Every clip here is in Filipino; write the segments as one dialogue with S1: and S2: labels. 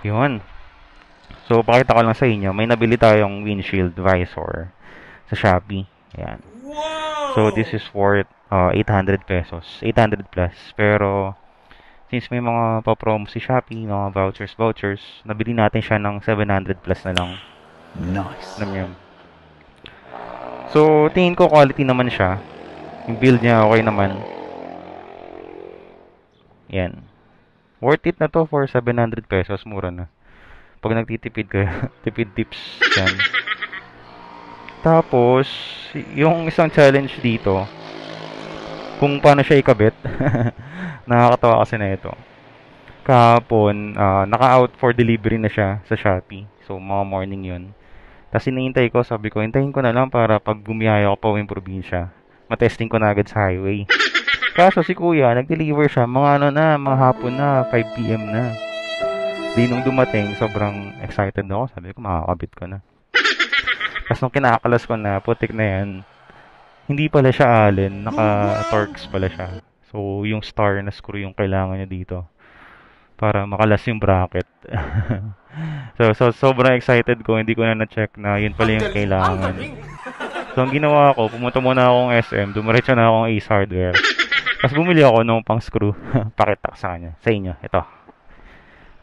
S1: Yun. So, pakita ko lang sa inyo, may nabili tayong windshield visor sa Shopee. Ayan. So, this is worth 800 pesos. 800 plus. Pero, since may mga pa-promo si Shopee, mga vouchers, nabili natin siya ng 700 plus na lang.
S2: Nice.
S1: Alam yun. So, tingin ko quality naman siya. Yung build niya okay naman. Yan. Worth it na to for 700 pesos. Mura na. Pag nagtitipid kayo, tipid tips yan. Tapos, yung isang challenge dito, kung paano siya ikabit, nakakatawa kasi na ito. Kahapon, naka-out for delivery na siya sa Shopee. So, mga morning yun. Tapos hinihintay ko, sabi ko, hintayin ko na lang para pag bumiyaya ako pa uwing probinsya, matesting ko na agad sa highway. Kaso si kuya, nag-deliver siya, mga hapon na, 5 PM na. Di nung dumating, sobrang excited ako. Sabi ko, makakabit ko na. Tapos nung kinakalas ko na, putik na yan, hindi pala siya Allen, naka-Torx pala siya. So, yung star na screw yung kailangan niya dito para makalas yung bracket. so, sobrang excited ko, hindi ko na na-check na yun pala yung kailangan. So, ang ginawa ko, pumunta muna akong SM, dumiretso na akong Ace Hardware. Tapos bumili ako ng pang screw. Pakita ko sa kanya. Sa inyo. Ito.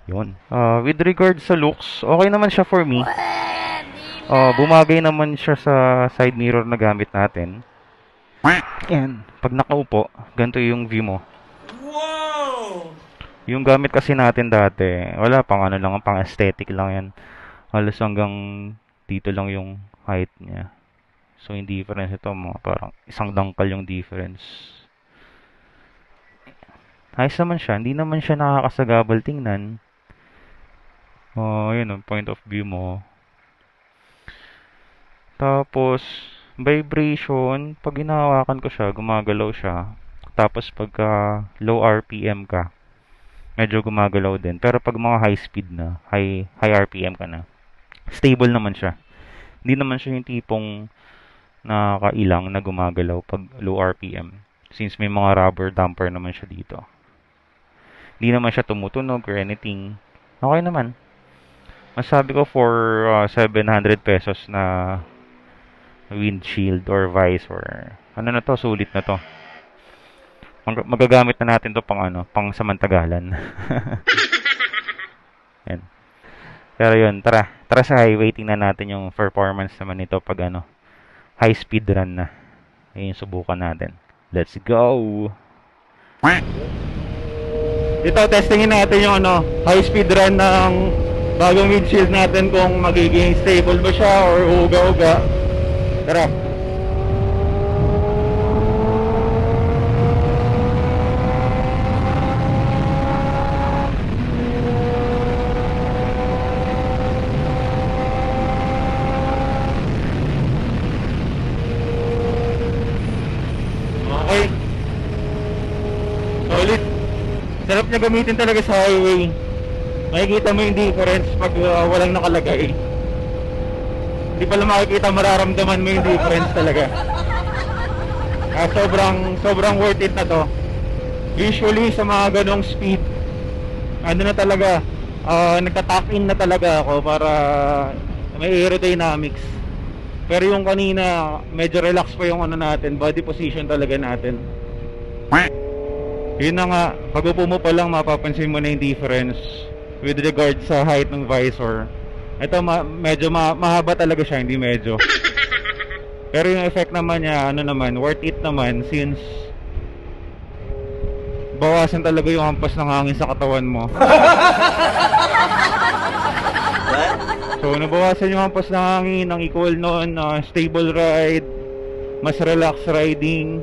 S1: Yun. With regards sa looks, okay naman siya for me. Bumagay naman siya sa side mirror na gamit natin. Yan. Pag nakaupo, ganito yung view mo.
S2: Wow!
S1: Yung gamit kasi natin dati, wala pang ano lang, pang aesthetic lang yan. Halos hanggang dito lang yung height niya. So, yung difference ito, mga parang isang dangkal yung difference. Ayos naman siya. Hindi naman siya nakakasagabal tingnan. Yun, point of view mo. Tapos, vibration. Pag hinahawakan ko siya, gumagalaw siya. Tapos, pagka low RPM ka, medyo gumagalaw din. Pero pag mga high speed na, high RPM ka na, stable naman siya. Hindi naman siya yung tipong nakakailang na gumagalaw pag low RPM. Since may mga rubber damper naman siya dito. Hindi naman siya tumutunog or anything. Okay naman. Masabi ko for 700 pesos na windshield or visor. Ano na to? Sulit na to. Magagamit na natin to pang samantagalan. Yan. Pero yun, tara sa highway, tingnan natin yung performance naman nito pag high speed run na. Ayun, subukan natin. Let's go! Dito, testingin natin yung high speed run ng bagong windshield natin kung magiging stable ba siya or uga-uga. Tara! Okay. Solid. Sarap niya gamitin talaga sa highway. Makikita mo yung difference pag walang nakalagay. Hindi pala makikita, mararamdaman mo yung difference talaga. Sobrang worth it na to. Usually sa mga ganong speed, na talaga, nagta-tap in na talaga ako para may aerodynamics. Pero yung kanina, medyo relax pa yung natin, body position talaga natin. Yun na nga, pag upo mo pa lang, mapapansin mo na yung difference with regard sa height ng visor. Ito, medyo mahaba talaga siya, hindi medyo. Pero yung effect naman niya, worth it naman since bawasan talaga yung hampas ng hangin sa katawan mo. So, nabawasan yung hampas ng hangin, ang equal noon, stable ride, mas relaxed riding,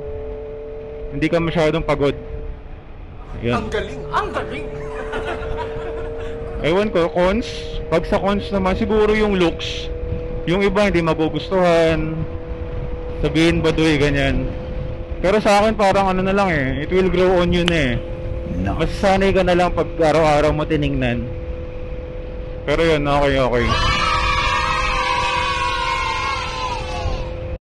S1: hindi ka masyadong pagod. Yan.
S2: Ang galing!
S1: Ewan ko, cons. Pag sa cons naman, siguro yung looks. Yung iba hindi magugustuhan. Sabihin ba doy, ganyan. Pero sa akin parang na lang it will grow on yun
S2: No.
S1: Masasanay ka na lang pag araw-araw mo tiningnan. Pero yun, okay.